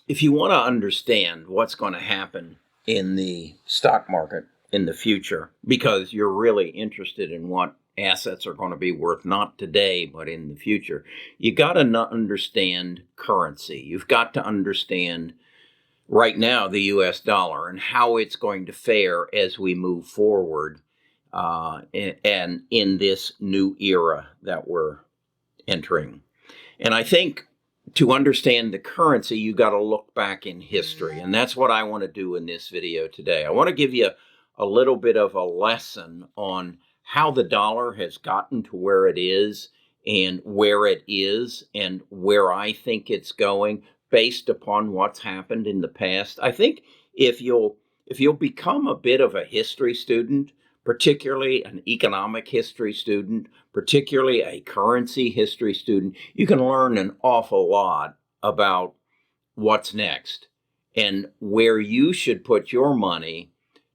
If you want to understand what's going to happen in the stock market in the future, because you're really interested in what assets are going to be worth, not today, but in the future, you got to understand currency. You've got to understand right now the US dollar and how it's going to fare as we move forward and in this new era that we're entering. And I think to understand the currency, you got to look back in history. And that's what I want to do in this video today. I want to give you a little bit of a lesson on how the dollar has gotten to where it is and where it is and where I think it's going based upon what's happened in the past. I think if you'll become a bit of a history student, particularly an economic history student, particularly a currency history student, you can learn an awful lot about what's next and where you should put your money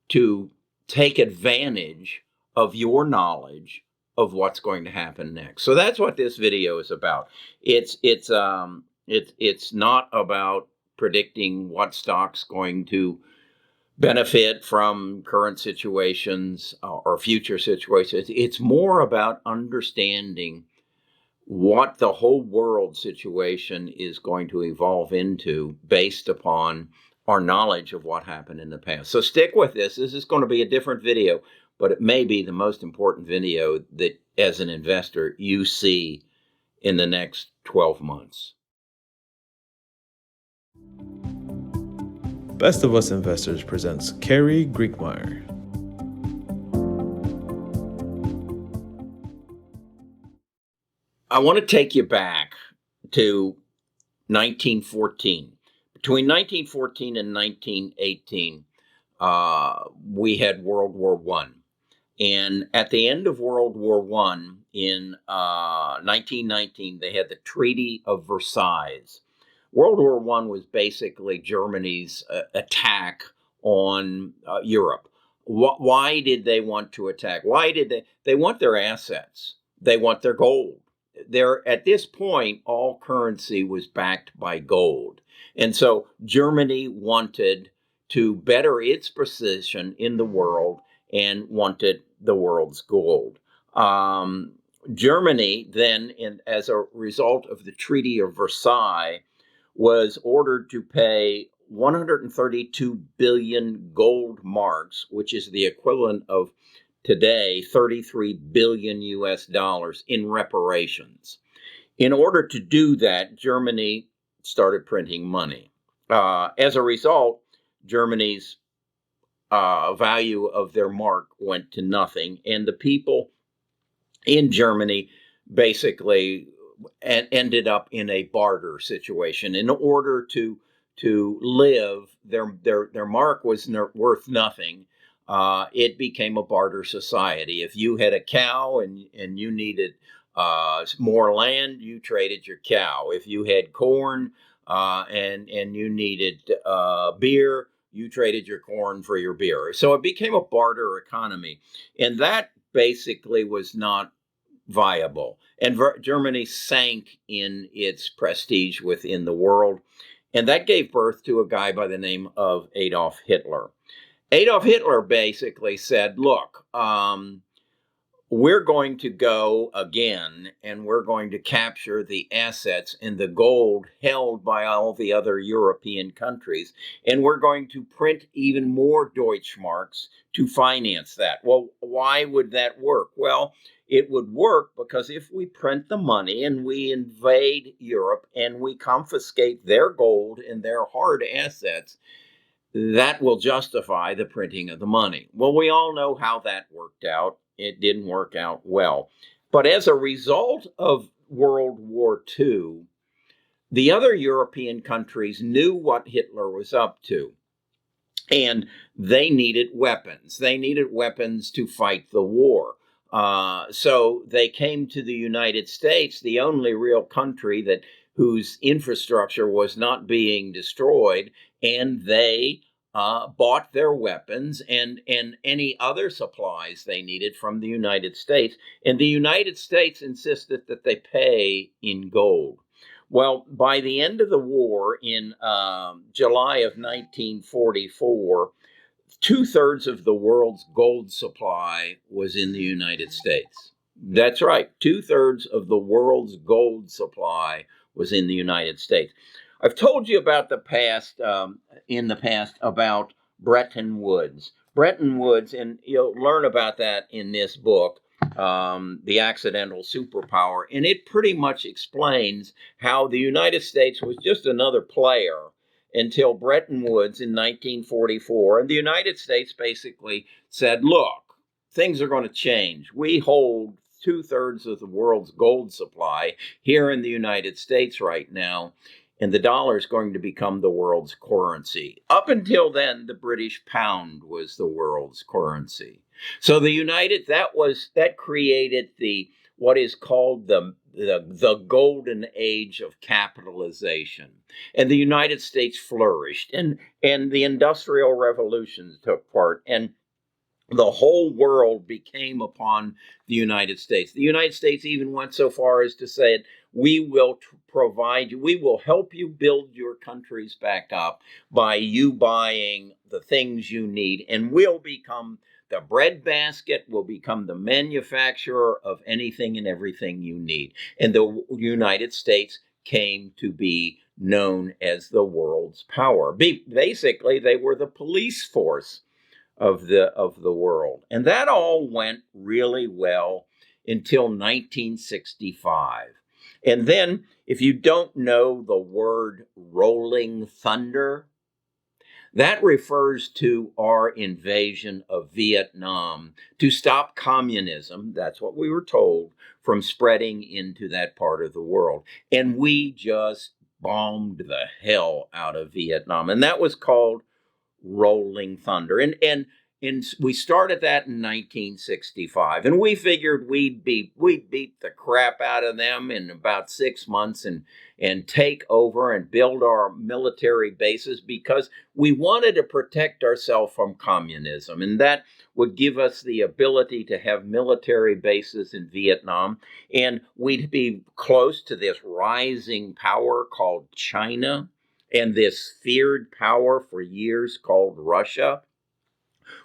to take advantage of your knowledge of what's going to happen next. So that's what this video is about. It's not about predicting what stock's going to benefit from current situations or future situations. It's more about understanding what the whole world situation is going to evolve into based upon our knowledge of what happened in the past. So stick with this. This is going to be a different video, but it may be the most important video that as an investor you see in the next 12 months. Best of Us Investors presents Carrie Griegmeyer. I want to take you back to 1914. Between 1914 and 1918, we had World War I. And at the end of World War I, in 1919, they had the Treaty of Versailles. World War I was basically Germany's attack on Europe. Why did they want to attack? Why did they want their assets? They want their gold. At this point, all currency was backed by gold. And so Germany wanted to better its position in the world and wanted the world's gold. Germany then, as a result of the Treaty of Versailles, was ordered to pay 132 billion gold marks, which is the equivalent of today 33 billion US dollars in reparations. In order to do that, Germany started printing money. As a result, Germany's value of their mark went to nothing, and the people in Germany basically ended up in a barter situation. In order to live, their mark was worth nothing. It became a barter society. If you had a cow and you needed more land, you traded your cow. If you had corn and you needed beer, you traded your corn for your beer. So it became a barter economy, and that basically was not viable. And Germany sank in its prestige within the world. And that gave birth to a guy by the name of Adolf Hitler. Adolf Hitler basically said, look, we're going to go again and we're going to capture the assets and the gold held by all the other European countries. And we're going to print even more Deutschmarks to finance that. Well, why would that work? Well, it would work because if we print the money and we invade Europe and we confiscate their gold and their hard assets, that will justify the printing of the money. Well, we all know how that worked out. It didn't work out well. But as a result of World War II, the other European countries knew what Hitler was up to, and they needed weapons. They needed weapons to fight the war. So they came to the United States, the only real country whose infrastructure was not being destroyed, and they bought their weapons and any other supplies they needed from the United States. And the United States insisted that they pay in gold. Well, by the end of the war in July of 1944, 2/3 of the world's gold supply was in the United States. That's right, 2/3 of the world's gold supply was in the United States. I've told you about the past, in the past, about Bretton Woods. Bretton Woods, and you'll learn about that in this book, The Accidental Superpower, and it pretty much explains how the United States was just another player until Bretton Woods in 1944. And the United States basically said, look, things are going to change. We hold 2/3 of the world's gold supply here in the United States right now, and the dollar is going to become the world's currency. Up until then, the British pound was the world's currency. So that created the what is called the golden age of capitalization. And the United States flourished, and the Industrial Revolution took part, and the whole world became upon the United States. The United States even went so far as to say, we will provide you, we will help you build your countries back up by you buying the things you need, and we'll become the breadbasket, will become the manufacturer of anything and everything you need. And the United States came to be known as the world's power. Basically, they were the police force of the world. And that all went really well until 1965. And then, if you don't know the word rolling thunder, that refers to our invasion of Vietnam to stop communism, that's what we were told, from spreading into that part of the world. And we just bombed the hell out of Vietnam. And that was called rolling thunder. And we started that in 1965, and we figured we'd beat the crap out of them in about 6 months and take over and build our military bases, because we wanted to protect ourselves from communism, and that would give us the ability to have military bases in Vietnam, and we'd be close to this rising power called China and this feared power for years called Russia.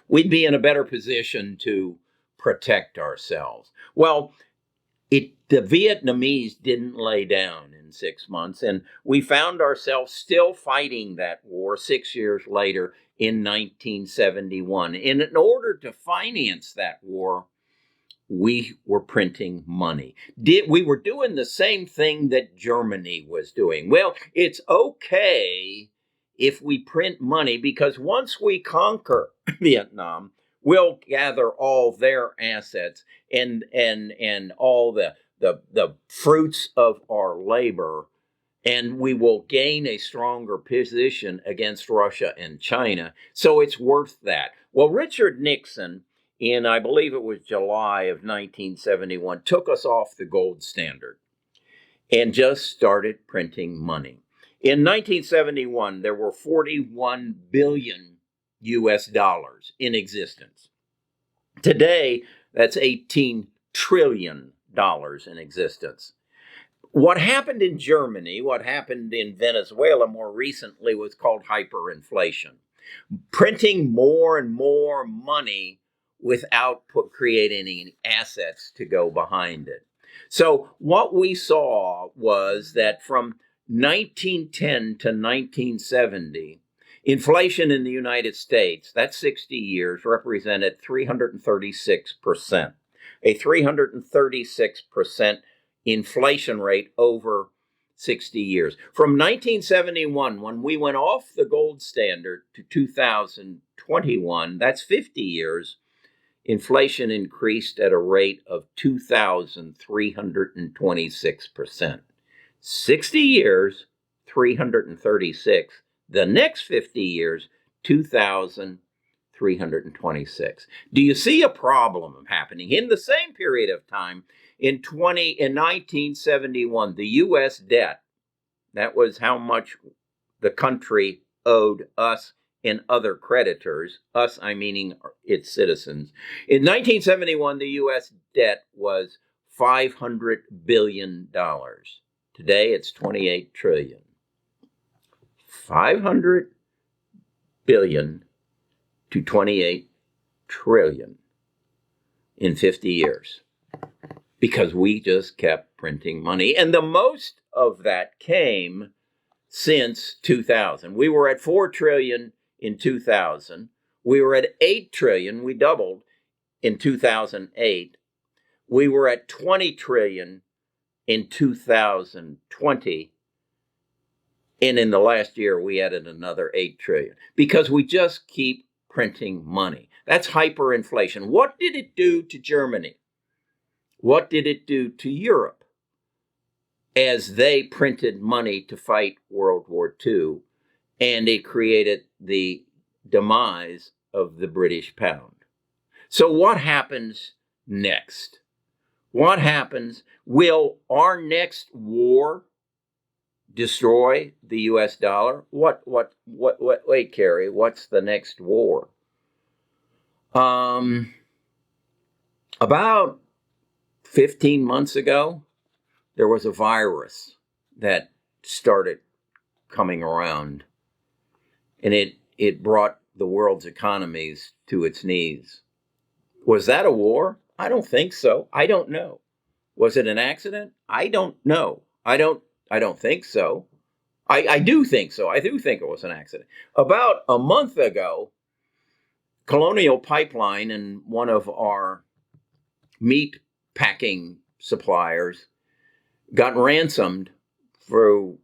We'd be in a better position to protect ourselves. Well, the Vietnamese didn't lay down in 6 months, and we found ourselves still fighting that war 6 years later in 1971. And in order to finance that war, we were printing money. We were doing the same thing that Germany was doing. Well, it's okay if we print money, because once we conquer Vietnam, we'll gather all their assets and all the fruits of our labor, and we will gain a stronger position against Russia and China. So it's worth that. Well, Richard Nixon, in, I believe it was July of 1971, took us off the gold standard and just started printing money. In 1971, there were 41 billion US dollars in existence. Today, that's $18 trillion in existence. What happened in Germany, what happened in Venezuela more recently, was called hyperinflation. Printing more and more money without creating any assets to go behind it. So what we saw was that from 1910 to 1970, inflation in the United States, that's 60 years, represented 336%. A 336% inflation rate over 60 years. From 1971, when we went off the gold standard, to 2021, that's 50 years, inflation increased at a rate of 2,326%. 60 years, 336. The next 50 years, 2,326. Do you see a problem happening? In the same period of time, in 1971, the U.S. debt, that was how much the country owed us and other creditors, us, I meaning its citizens. In 1971, the U.S. debt was $500 billion. Today it's 28 trillion. 500 billion to 28 trillion in 50 years. Because we just kept printing money. And the most of that came since 2000. We were at 4 trillion in 2000. We were at 8 trillion. We doubled in 2008. We were at 20 trillion in 2020. And in the last year, we added another 8 trillion because we just keep printing money. That's hyperinflation. What did it do to Germany? What did it do to Europe as they printed money to fight World War II? And it created the demise of the British pound. So what happens next? What happens? Will our next war destroy the US dollar? Wait, Carrie, what's the next war? About 15 months ago, there was a virus that started coming around, and it brought the world's economies to its knees. Was that a war? I don't think so. I don't know. Was it an accident? I don't know. I don't think so. I do think so. I do think it was an accident. About a month ago, Colonial Pipeline and one of our meat packing suppliers got ransomed through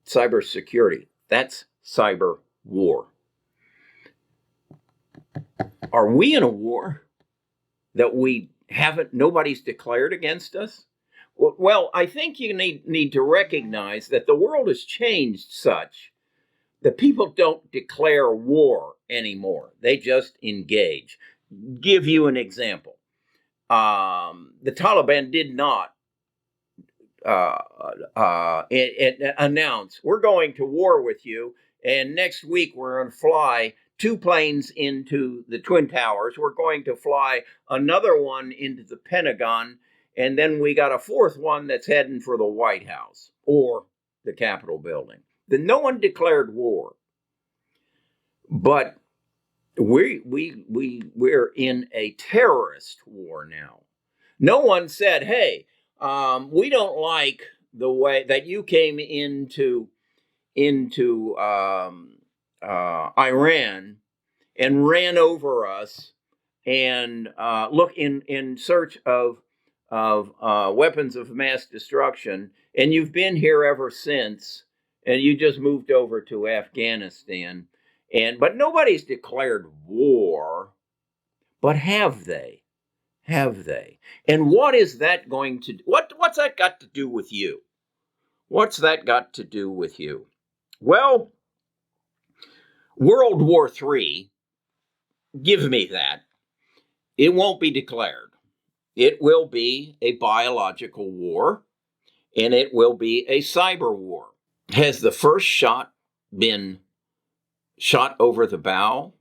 cybersecurity. That's cyber war. Are we in a war that nobody's declared against us? Well, I think you need to recognize that the world has changed such that people don't declare war anymore. They just engage. Give you an example. The Taliban did not announce, we're going to war with you, and next week we're going to fly 2 planes into the Twin Towers. We're going to fly another one into the Pentagon, and then we got a 4th one that's heading for the White House or the Capitol building. No one declared war. But we're in a terrorist war now. No one said, hey, we don't like the way that you came into Iran and ran over us and look in search of weapons of mass destruction, and you've been here ever since, and you just moved over to Afghanistan. But nobody's declared war. But have they? Have they? And what is that going to do? What's that got to do with you? What's that got to do with you? Well, World War III, give me that. It won't be declared. It will be a biological war, and it will be a cyber war. Has the first shot been shot over the bow,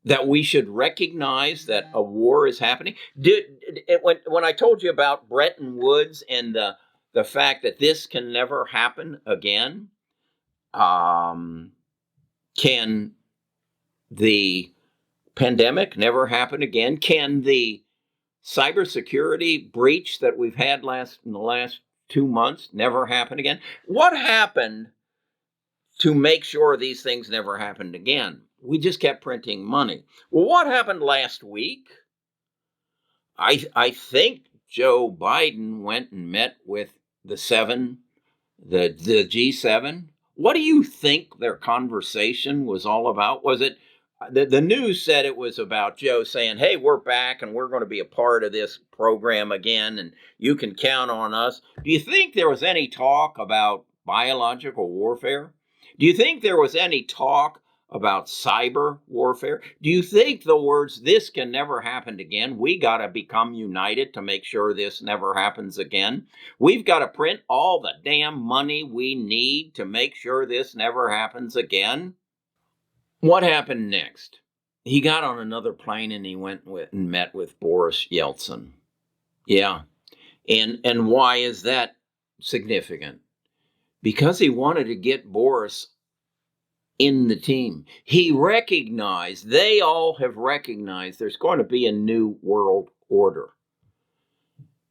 that we should recognize that a war is happening? When I told you about Bretton Woods and the fact that this can never happen again, can the pandemic never happen again? Can the cybersecurity breach that we've had in the last 2 months never happen again? What happened to make sure these things never happened again? We just kept printing money. Well, what happened last week? I think Joe Biden went and met with the G7. What do you think their conversation was all about? Was it, the news said it was about Joe saying, hey, we're back and we're going to be a part of this program again, and you can count on us. Do you think there was any talk about biological warfare? Do you think there was any talk about cyber warfare? Do you think the words, this can never happen again, we got to become united to make sure this never happens again? We've got to print all the damn money we need to make sure this never happens again? What happened next? He got on another plane and he went and met with Boris Yeltsin. Yeah. And why is that significant? because he wanted to get Boris in the team. He recognized, they all have recognized, there's going to be a new world order.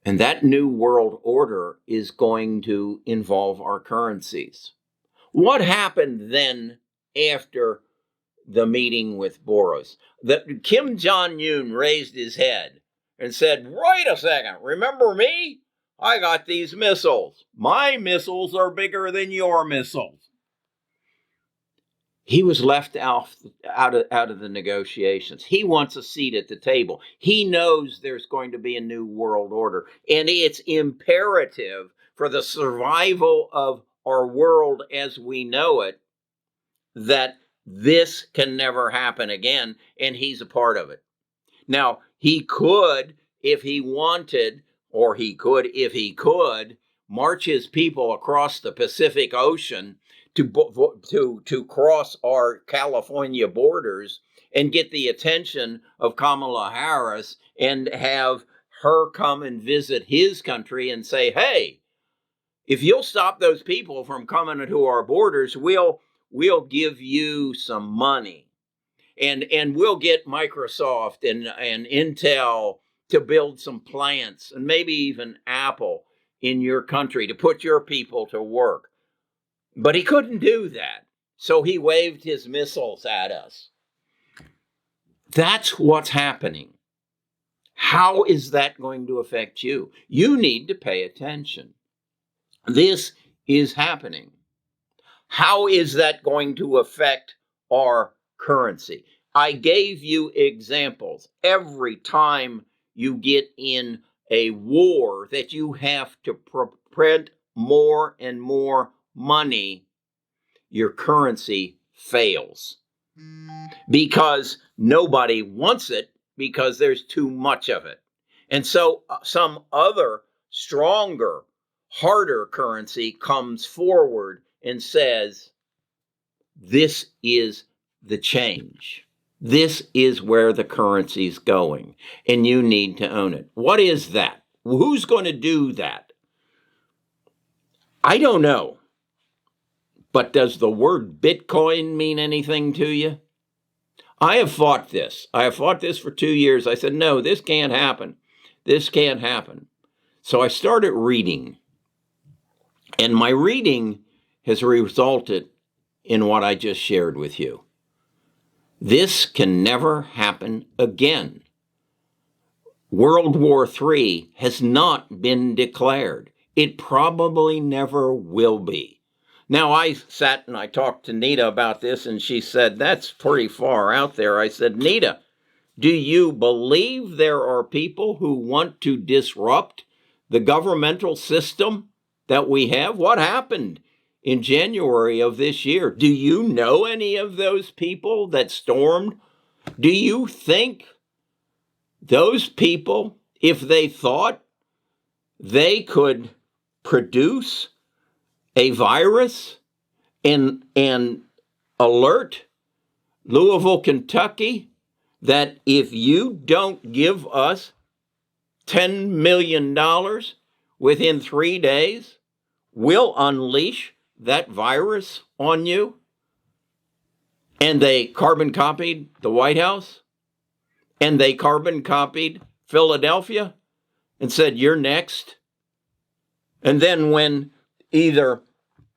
And that new world order is going to involve our currencies. What happened then after the meeting with Boris? That Kim Jong-un raised his head and said, wait a second, remember me? I got these missiles. My missiles are bigger than your missiles. He was left out of the negotiations. He wants a seat at the table. He knows there's going to be a new world order, and it's imperative for the survival of our world as we know it that this can never happen again, and he's a part of it. Now, he could, if he wanted, or he could, if he could, march his people across the Pacific Ocean to cross our California borders and get the attention of Kamala Harris and have her come and visit his country and say, hey, if you'll stop those people from coming to our borders, we'll give you some money. And we'll get Microsoft and Intel to build some plants, and maybe even Apple in your country to put your people to work. But he couldn't do that, so he waved his missiles at us. That's what's happening. How is that going to affect you? You need to pay attention. This is happening. How is that going to affect our currency? I gave you examples. Every time you get in a war that you have to print more and more money, your currency fails. Because nobody wants it because there's too much of it. And so some other stronger, harder currency comes forward and says, this is the change. This is where the currency is going, and you need to own it. What is that? Who's going to do that? I don't know. But does the word Bitcoin mean anything to you? I have fought this. I have fought this for 2 years. I said, no, this can't happen. This can't happen. So I started reading. And my reading has resulted in what I just shared with you. This can never happen again. World War III has not been declared. It probably never will be. Now, I sat and I talked to Nita about this, and she said, that's pretty far out there. I said, Nita, do you believe there are people who want to disrupt the governmental system that we have? What happened in January of this year? Do you know any of those people that stormed? Do you think those people, if they thought they could produce a virus and alert Louisville, Kentucky, that if you don't give us $10 million within 3 days, we'll unleash that virus on you? And they carbon copied the White House, and they carbon copied Philadelphia and said, you're next. And then when either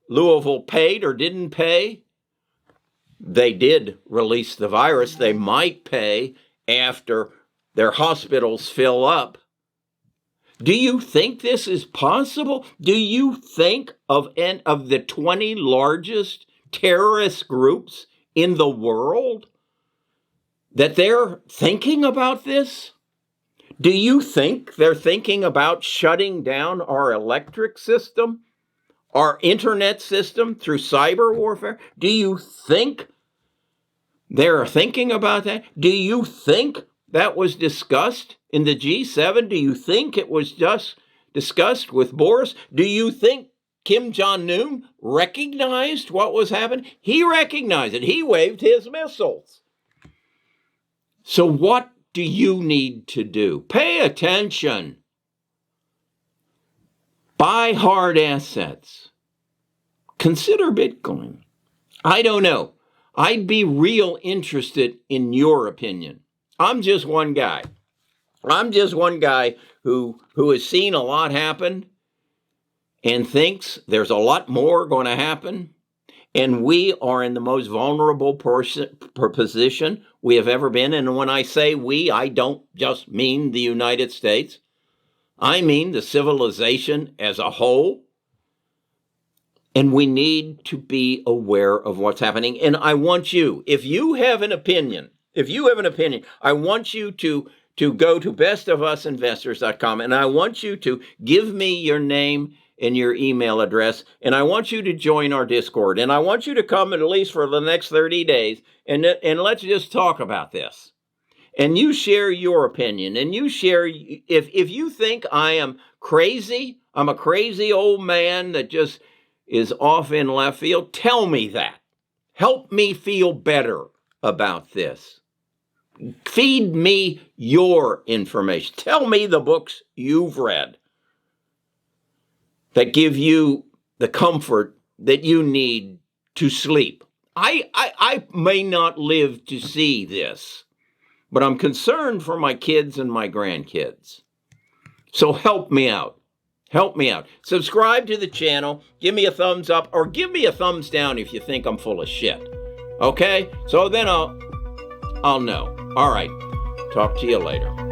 Louisville paid or didn't pay, they did release the virus. They might pay after their hospitals fill up. Do you think this is possible? Do you think of the 20 largest terrorist groups in the world that they're thinking about this? Do you think they're thinking about shutting down our electric system, our internet system through cyber warfare? Do you think they're thinking about that? Do you think that was discussed in the G7? Do you think it was just discussed with Boris? Do you think Kim Jong-un recognized what was happening? He recognized it. He waved his missiles. So what do you need to do? Pay attention. Buy hard assets. consider Bitcoin. I don't know. I'd be real interested in your opinion. I'm just one guy. I'm just one guy who has seen a lot happen and thinks there's a lot more going to happen. And we are in the most vulnerable position we have ever been. And when I say we, I don't just mean the United States. I mean the civilization as a whole. And we need to be aware of what's happening. And I want you, if you have an opinion, I want you to go to bestofusinvestors.com, and I want you to give me your name and your email address, and I want you to join our Discord, and I want you to come at least for the next 30 days, and let's just talk about this. And you share your opinion, and you share, if you think I am crazy, I'm a crazy old man that just is off in left field, tell me that. Help me feel better about this. Feed me your information. Tell me the books you've read that give you the comfort that you need to sleep. I may not live to see this, but I'm concerned for my kids and my grandkids. So help me out. Help me out. Subscribe to the channel. Give me a thumbs up or give me a thumbs down if you think I'm full of shit. Okay? So then I'll know. All right. Talk to you later.